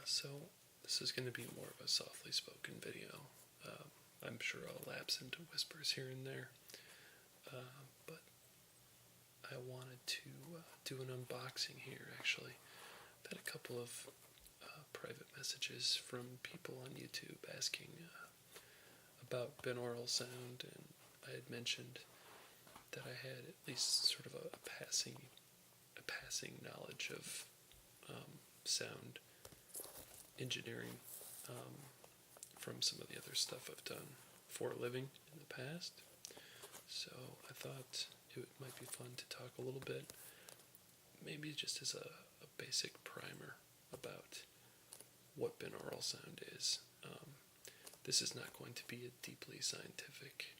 So this is going to be more of a softly spoken video. I'm sure I'll lapse into whispers here and there, but I wanted to do an unboxing here, actually. I've had a couple of private messages from people on YouTube asking about binaural sound, and I had mentioned that I had at least sort of a passing knowledge of sound engineering from some of the other stuff I've done for a living in the past. So I thought it might be fun to talk a little bit, maybe just as a basic primer about what binaural sound is. This is not going to be a deeply scientific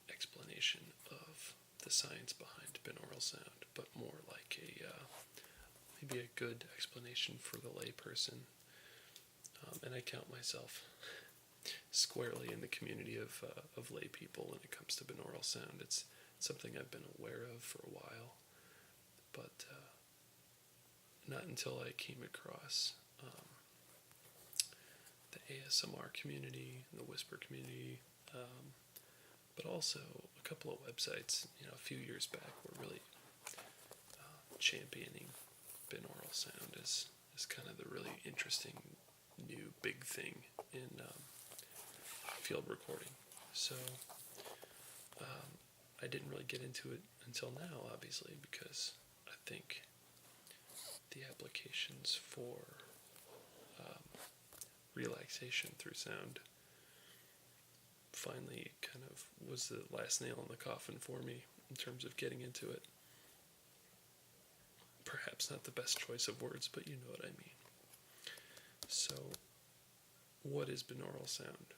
explanation of the science behind binaural sound, but more like maybe a good explanation for the layperson. And I count myself squarely in the community of lay people when it comes to binaural sound. It's something I've been aware of for a while, but not until I came across the ASMR community and the whisper community, but also a couple of websites, a few years back were really championing binaural sound as kind of the really interesting new big thing in field recording. So I didn't really get into it until now, obviously, because I think the applications for relaxation through sound finally kind of was the last nail in the coffin for me in terms of getting into it. Perhaps not the best choice of words, but you know what I mean. So, what is binaural sound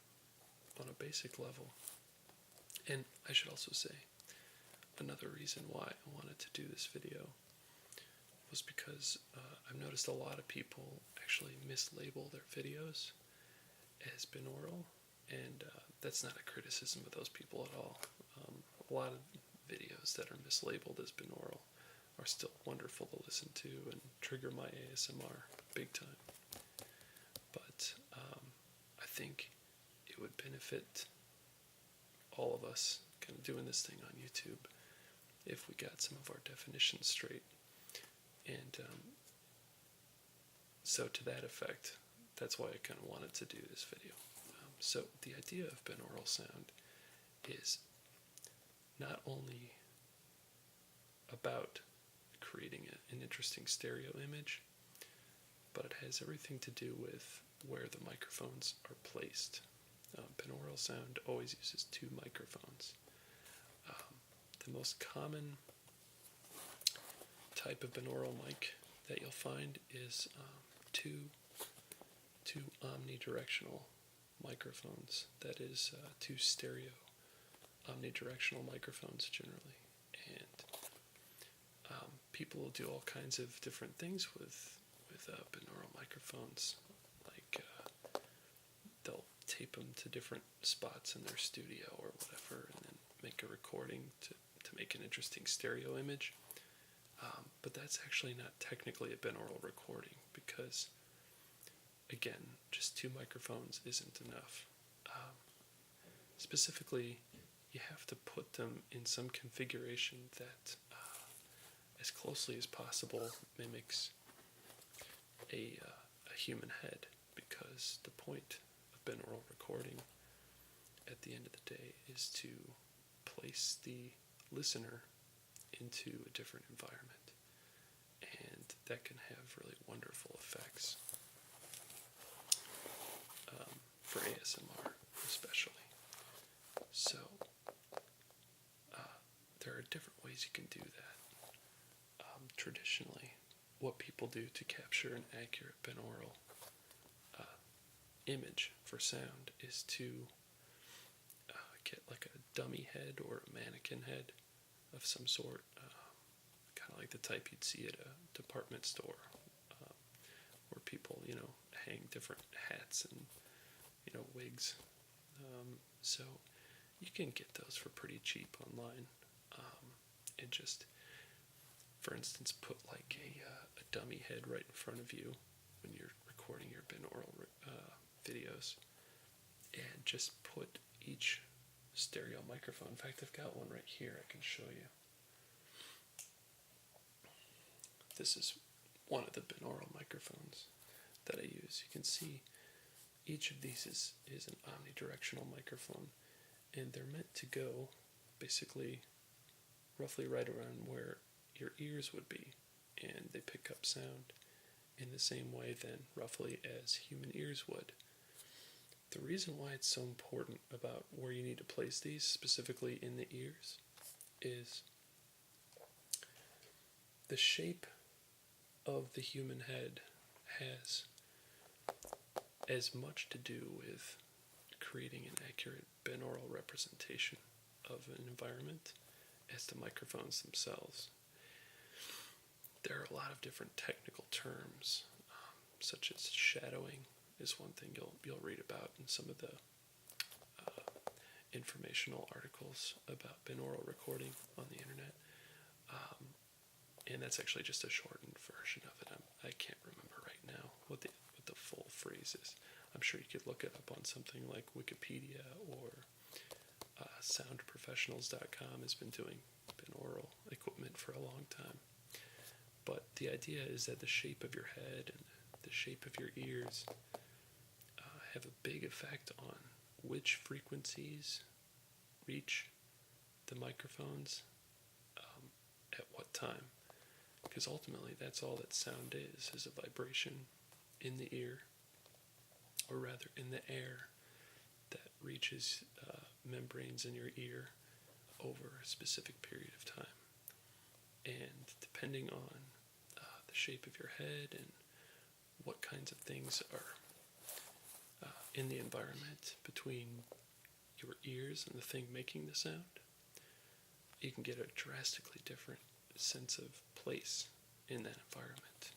on a basic level? And I should also say, another reason why I wanted to do this video was because I've noticed a lot of people actually mislabel their videos as binaural, and that's not a criticism of those people at all. A lot of videos that are mislabeled as binaural are still wonderful to listen to and trigger my ASMR big time. But I think it would benefit all of us kind of doing this thing on YouTube if we got some of our definitions straight. And so to that effect, that's why I kind of wanted to do this video. So the idea of binaural sound is not only about creating an interesting stereo image, but it has everything to do with where the microphones are placed. Binaural sound always uses two microphones. The most common type of binaural mic that you'll find is two omnidirectional microphones. That is, two stereo omnidirectional microphones generally. And people will do all kinds of different things with binaural microphones, like they'll tape them to different spots in their studio or whatever, and then make a recording to make an interesting stereo image. But that's actually not technically a binaural recording because, again, just two microphones isn't enough. Specifically, you have to put them in some configuration that, as closely as possible, mimics a human head, because the point of binaural recording at the end of the day is to place the listener into a different environment, and that can have really wonderful effects for ASMR especially. So there are different ways you can do that. Traditionally, what people do to capture an accurate binaural image for sound is to get like a dummy head or a mannequin head of some sort, kind of like the type you'd see at a department store, where people, hang different hats and, wigs. So you can get those for pretty cheap online, and just, for instance, put like a dummy head right in front of you when you're recording your binaural videos, and just put each stereo microphone. In fact, I've got one right here I can show you. This is one of the binaural microphones that I use. You can see each of these is an omnidirectional microphone, and they're meant to go basically roughly right around where your ears would be, and they pick up sound in the same way then roughly as human ears would. The reason why it's so important about where you need to place these, specifically in the ears, is the shape of the human head has as much to do with creating an accurate binaural representation of an environment as the microphones themselves. There are a lot of different technical terms, such as shadowing is one thing you'll read about in some of the informational articles about binaural recording on the internet. And that's actually just a shortened version of it. I can't remember right now what the full phrase is. I'm sure you could look it up on something like Wikipedia, or soundprofessionals.com has been doing binaural equipment for a long time. But the idea is that the shape of your head and the shape of your ears have a big effect on which frequencies reach the microphones at what time. Because ultimately that's all that sound is a vibration in the ear, or rather in the air, that reaches membranes in your ear over a specific period of time. And depending on the shape of your head and what kinds of things are in the environment between your ears and the thing making the sound, you can get a drastically different sense of place in that environment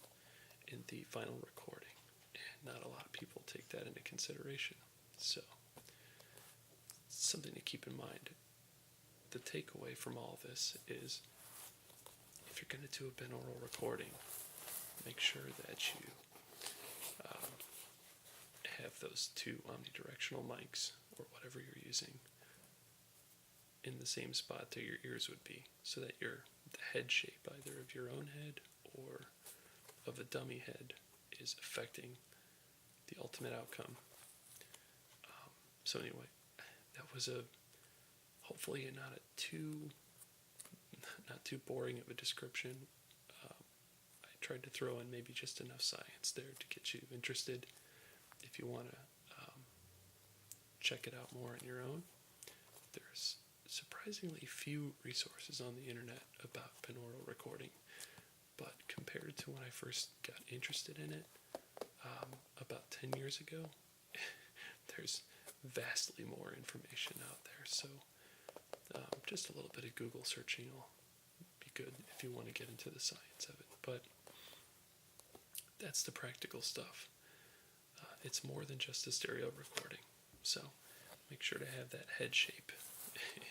in the final recording. And not a lot of people take that into consideration. So, it's something to keep in mind. The takeaway from all this is, if you're going to do a binaural recording, make sure that you have those two omnidirectional mics, or whatever you're using, in the same spot that your ears would be, so that the head shape, either of your own head or of a dummy head, is affecting the ultimate outcome. So anyway, that was hopefully not too boring of a description. I tried to throw in maybe just enough science there to get you interested. If you want to check it out more on your own, there's surprisingly few resources on the internet about binaural recording, but compared to when I first got interested in it about 10 years ago, there's vastly more information out there. So just a little bit of Google searching will be good if you want to get into the science of it. But that's the practical stuff. It's more than just a stereo recording, so make sure to have that head shape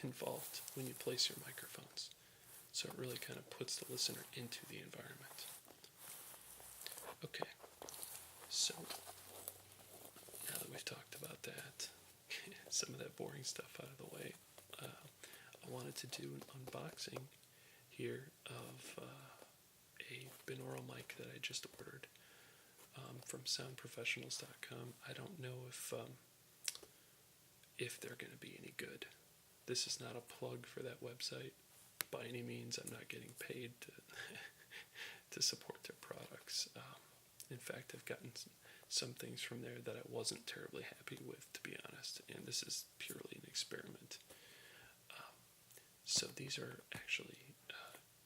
involved when you place your microphones, so it really kind of puts the listener into the environment. Okay, so now that we've talked about that, some of that boring stuff out of the way, I wanted to do an unboxing here of a binaural mic that I just ordered from soundprofessionals.com. I don't know if they're going to be any good. This is not a plug for that website by any means. I'm not getting paid to support their products. In fact, I've gotten some things from there that I wasn't terribly happy with, to be honest, and this is purely an experiment. So these are actually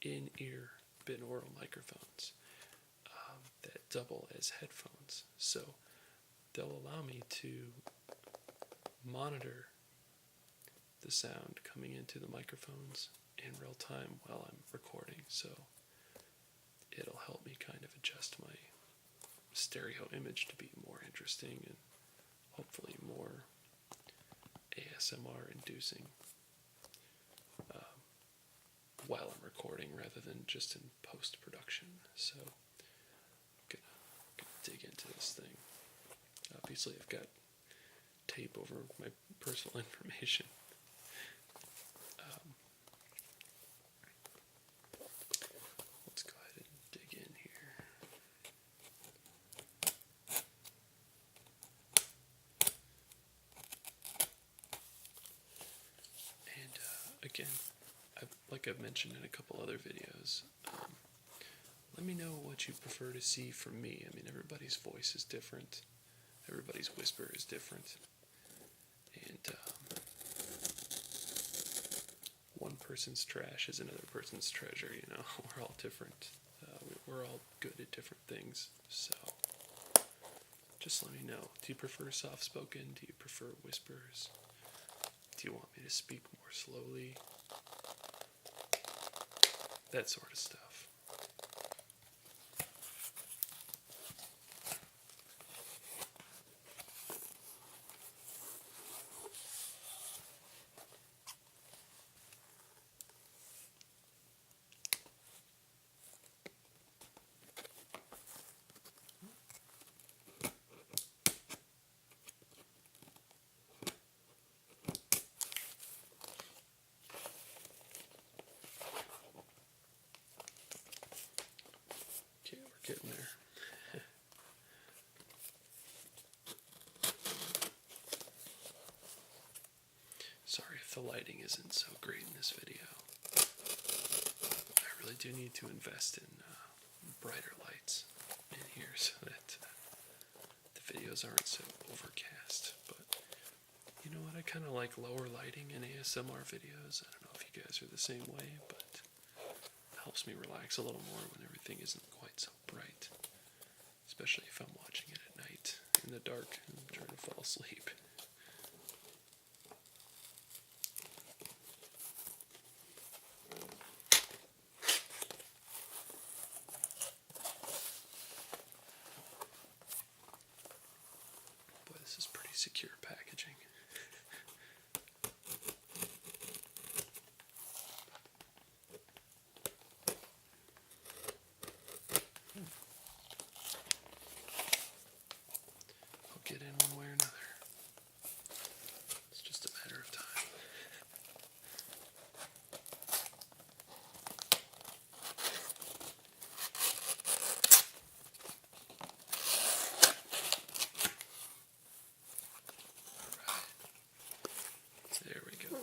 in-ear binaural microphones that double as headphones. So they'll allow me to monitor the sound coming into the microphones in real time while I'm recording. So it'll help me kind of adjust my stereo image to be more interesting and hopefully more ASMR inducing while I'm recording, rather than just in post-production. So I'm gonna dig into this thing. Obviously, I've got tape over my personal information. Let's go ahead and dig in here. And again, like I've mentioned in a couple other videos, let me know what you prefer to see from me. I mean, everybody's voice is different. Everybody's whisper is different. And one person's trash is another person's treasure, you know. We're all different. We're all good at different things. So just let me know. Do you prefer soft-spoken? Do you prefer whispers? Do you want me to speak more slowly? That sort of stuff. Okay, we're getting there. Sorry if the lighting isn't so great in this video. I really do need to invest in brighter lights in here so that the videos aren't so overcast. But you know what? I kind of like lower lighting in ASMR videos. I don't know if you guys are the same way, but it helps me relax a little more when everything isn't quite so bright. Especially if I'm watching it at night in the dark and I'm trying to fall asleep. Boy, this is pretty secure packaging. I'll get in one way or another. It's just a matter of time. Alright. There we go.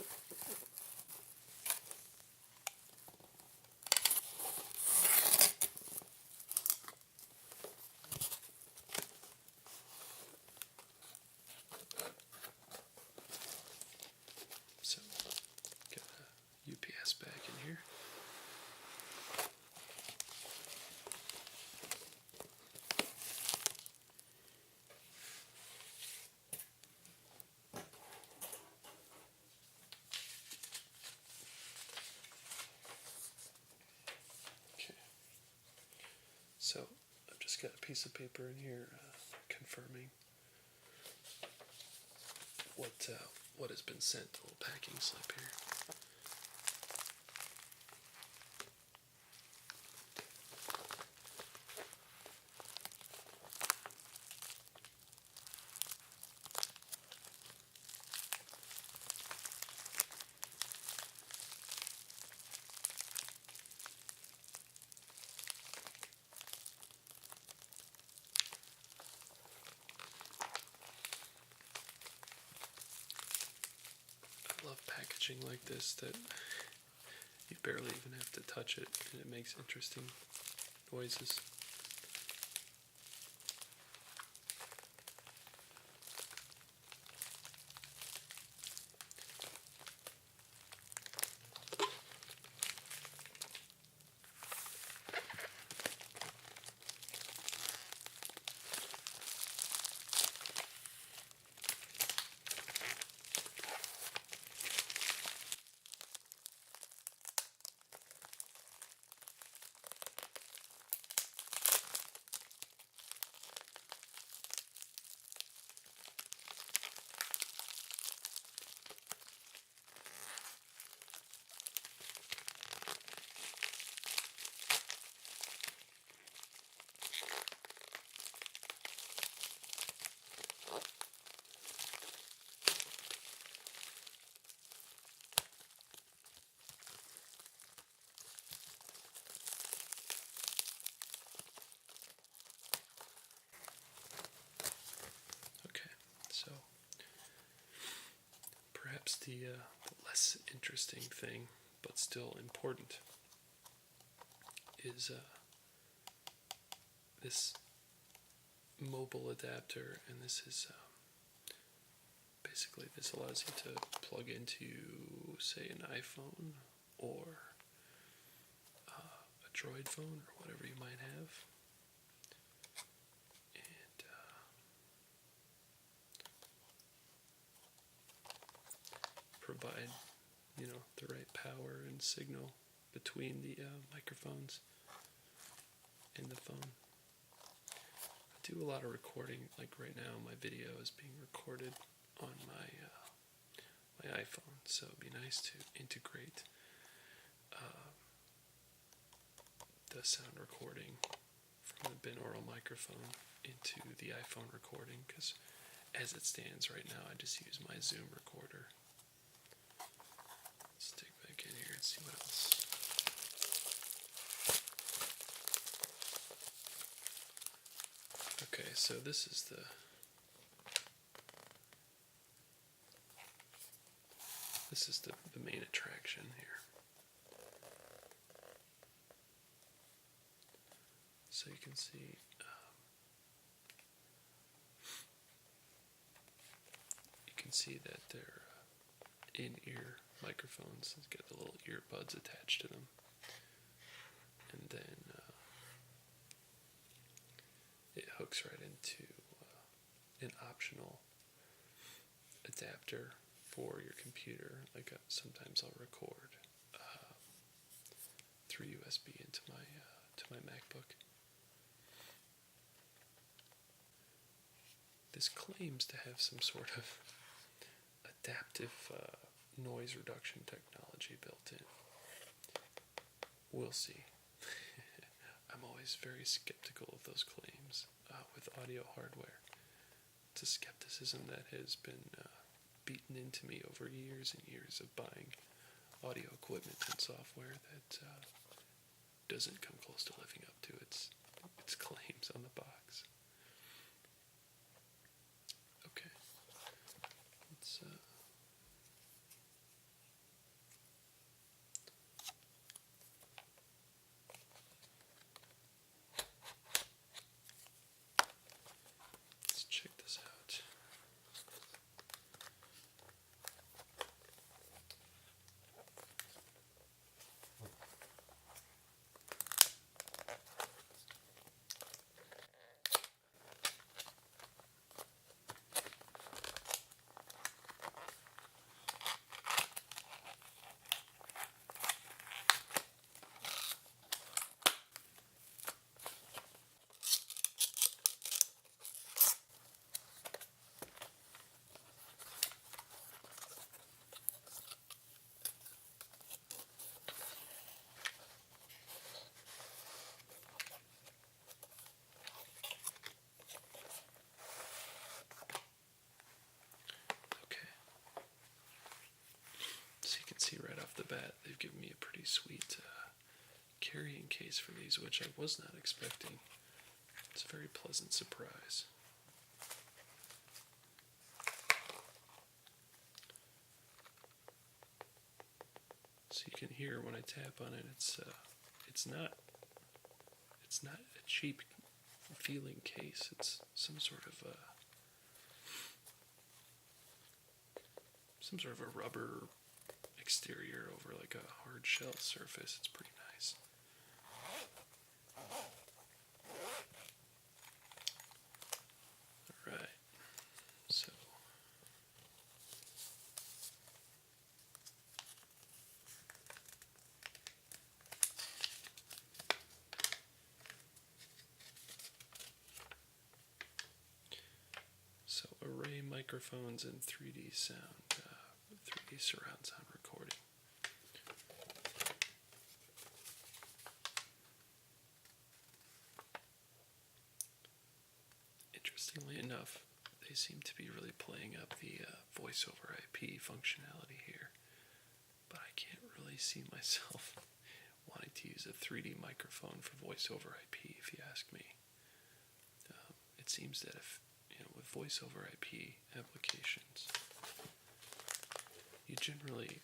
So, got a UPS bag in here. Okay. So, I've just got a piece of paper in here confirming what has been sent, a little packing slip here. I love packaging like this that you barely even have to touch it and it makes interesting noises. the less interesting thing, but still important, is this mobile adapter, and this is basically this allows you to plug into, say, an iPhone or a Droid phone or whatever you might have, and provide, the right power and signal between the microphones and the phone. I do a lot of recording. Like right now, my video is being recorded on my iPhone, so it'd be nice to integrate the sound recording from the binaural microphone into the iPhone recording, because as it stands right now, I just use my Zoom recorder. Let's dig back in here and see what else. Okay, so this is the main attraction here. So you can see that they're in-ear microphones. It's got the little earbuds attached to them, and then it hooks right into an optional adapter for your computer. Like sometimes I'll record through USB into my MacBook. This claims to have some sort of adaptive noise reduction technology built in. We'll see. I'm always very skeptical of those claims with audio hardware. It's a skepticism that has been beaten into me over years and years of buying audio equipment and software that doesn't come close to living up to its claims on the box. Okay, let's check this out. See right off the bat, they've given me a pretty sweet carrying case for these, which I was not expecting. It's a very pleasant surprise. So you can hear when I tap on it, it's not a cheap feeling case. It's some sort of a rubber exterior over like a hard shell surface. It's pretty nice. Alright, so array microphones and 3D sound, 3D surround sound recording. Interestingly enough, they seem to be really playing up the voice over IP functionality here, but I can't really see myself wanting to use a 3D microphone for voice over IP, if you ask me. It seems that if, with voice over IP applications, you generally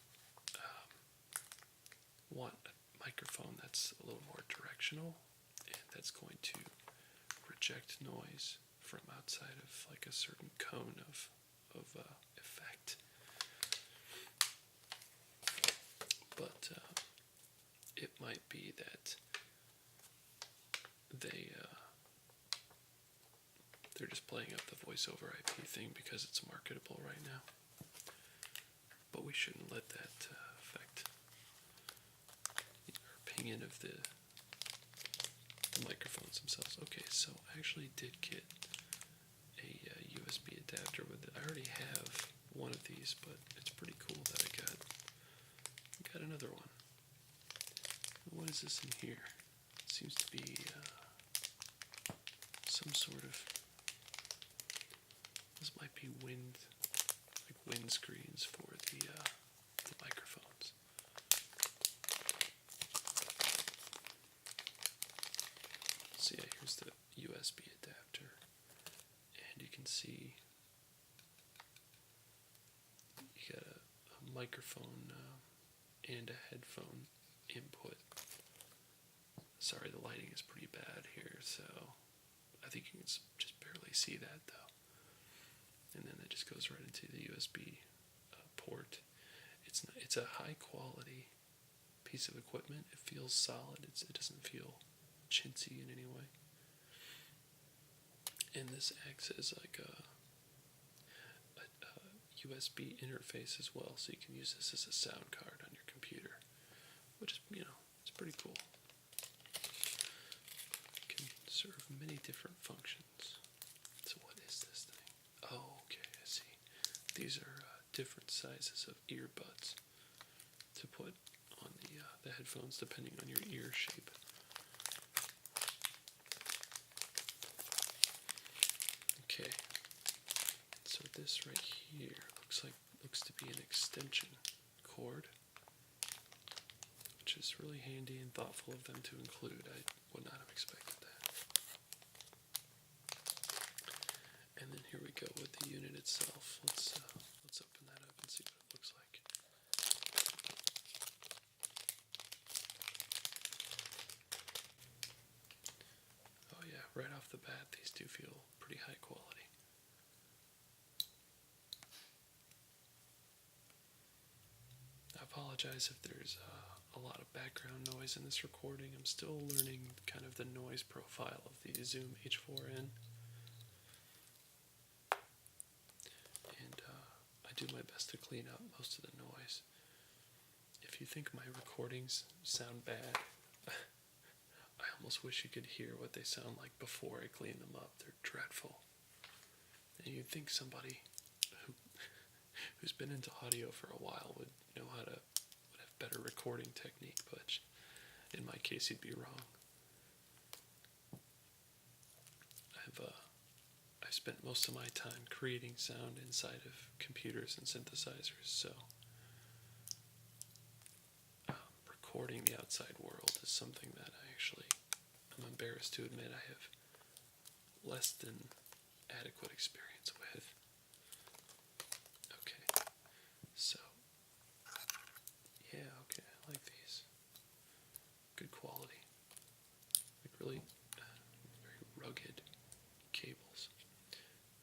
want a microphone that's a little more directional and that's going to reject noise from outside of like a certain cone of effect. But it might be that they're just playing up the voice over IP thing because it's marketable right now. But we shouldn't let that affect our opinion of the microphones themselves. Okay, so I actually did get a USB adapter with it. I already have one of these, but it's pretty cool that I got another one. What is this in here? It seems to be some sort of. This might be wind screens for the microphones. So yeah, here's the USB adapter, and you can see you got a microphone and a headphone input. Sorry, the lighting is pretty bad here, so I think you can just barely see that though. And then it just goes right into the USB port. It's a high quality piece of equipment. It feels solid. It doesn't feel chintzy in any way. And this acts as like a USB interface as well, so you can use this as a sound card on your computer, which is, it's pretty cool. It can serve many different functions. So what is this thing? Oh, okay, I see. These are different sizes of earbuds to put on the headphones depending on your ear shape. Okay, so this right here looks to be an extension cord, which is really handy and thoughtful of them to include. I would not have expected that. And then here we go with the unit itself. Let's open that up and see what it looks like. Oh yeah, right off the bat, these do feel pretty high quality. I apologize if there's a lot of background noise in this recording. I'm still learning kind of the noise profile of the Zoom H4n. And I do my best to clean up most of the noise. If you think my recordings sound bad, I almost wish you could hear what they sound like before I clean them up. They're dreadful. And you'd think somebody who's been into audio for a while would have better recording technique, but in my case you'd be wrong. I've spent most of my time creating sound inside of computers and synthesizers, so recording the outside world is something that I'm embarrassed to admit I have less than adequate experience with. Okay, so yeah, okay, I like these. Good quality. Like really very rugged cables.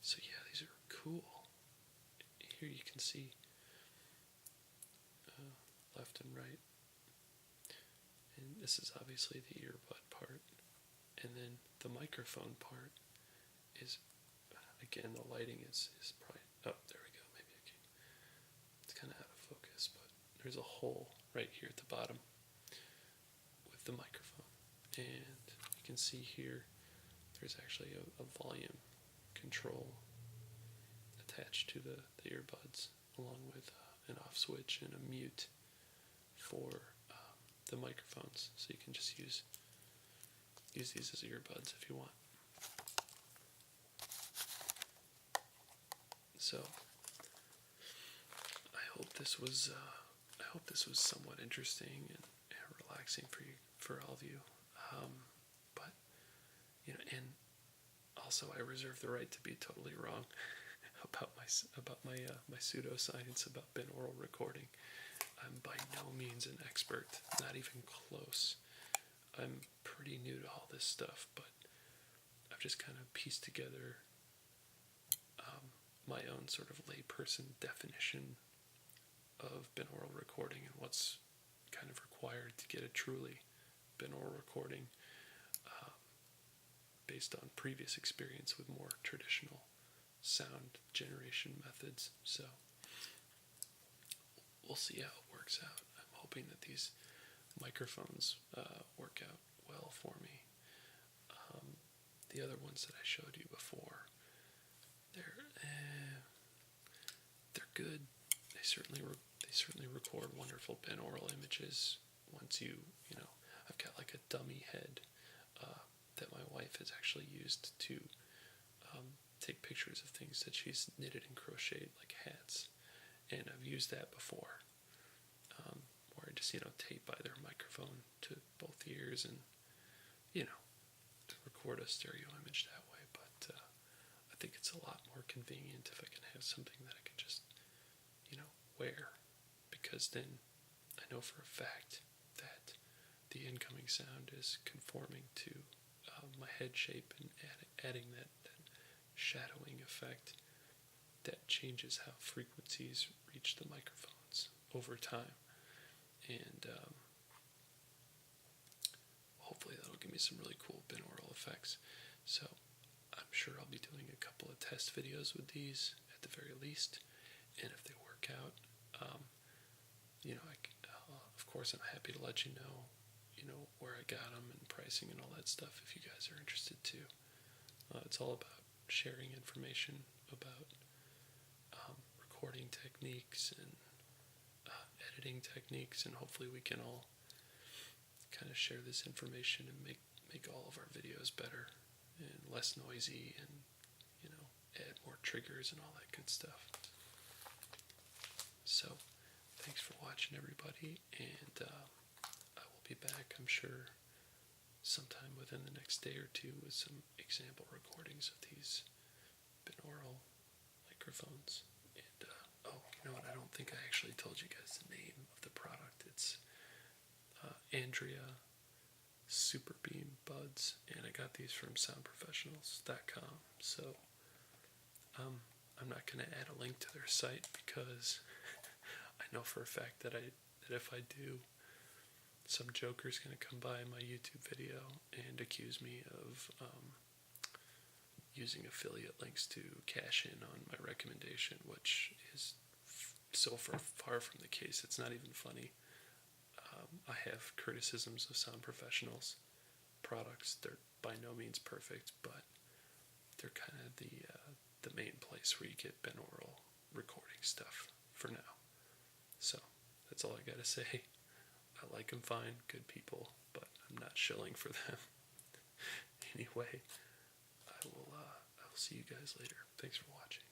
So yeah, these are cool. Here you can see left and right. And this is obviously the earbud part. And then the microphone part is, again, the lighting is probably, oh, there we go, maybe I can, it's kind of out of focus, but there's a hole right here at the bottom with the microphone. And you can see here, there's actually a volume control attached to the earbuds, along with an off switch and a mute for the microphones. So you can just use these as earbuds if you want. So I hope this was somewhat interesting and relaxing for all of you. But and also I reserve the right to be totally wrong. my pseudoscience about binaural recording. I'm by no means an expert, not even close. I'm pretty new to all this stuff, but I've just kind of pieced together my own sort of layperson definition of binaural recording and what's kind of required to get a truly binaural recording, based on previous experience with more traditional sound generation methods. So we'll see how it works out. I'm hoping that these microphones work out well for me. The other ones that I showed you before, they're good. They certainly record wonderful binaural images. Once I've got like a dummy head that my wife has actually used to take pictures of things that she's knitted and crocheted, like hats. And I've used that before, where I just tape either microphone to both ears and to record a stereo image that way. But I think it's a lot more convenient if I can have something that I can just wear, because then I know for a fact that the incoming sound is conforming to my head shape and adding that shadowing effect that changes how frequencies reach the microphones over time. And hopefully that'll give me some really cool binaural effects. So I'm sure I'll be doing a couple of test videos with these at the very least. And if they work out, of course, I'm happy to let you know, where I got them and pricing and all that stuff if you guys are interested too. It's all about sharing information about recording techniques and editing techniques, and hopefully we can all kind of share this information and make all of our videos better and less noisy, and add more triggers and all that good stuff. So thanks for watching, everybody, and I will be back, I'm sure, sometime within the next day or two with some example recordings of these binaural microphones. And you know what? I don't think I actually told you guys the name of the product. It's Andrea Super Beam Buds, and I got these from soundprofessionals.com. So I'm not going to add a link to their site because I know for a fact that if I do, some joker's going to come by my YouTube video and accuse me of using affiliate links to cash in on my recommendation, which is so far from the case. It's not even funny. I have criticisms of Sound Professionals products. They're by no means perfect, but they're kind of the main place where you get binaural recording stuff for now. So that's all I gotta say. I like them fine, good people, but I'm not shilling for them. Anyway, I will see you guys later. Thanks for watching.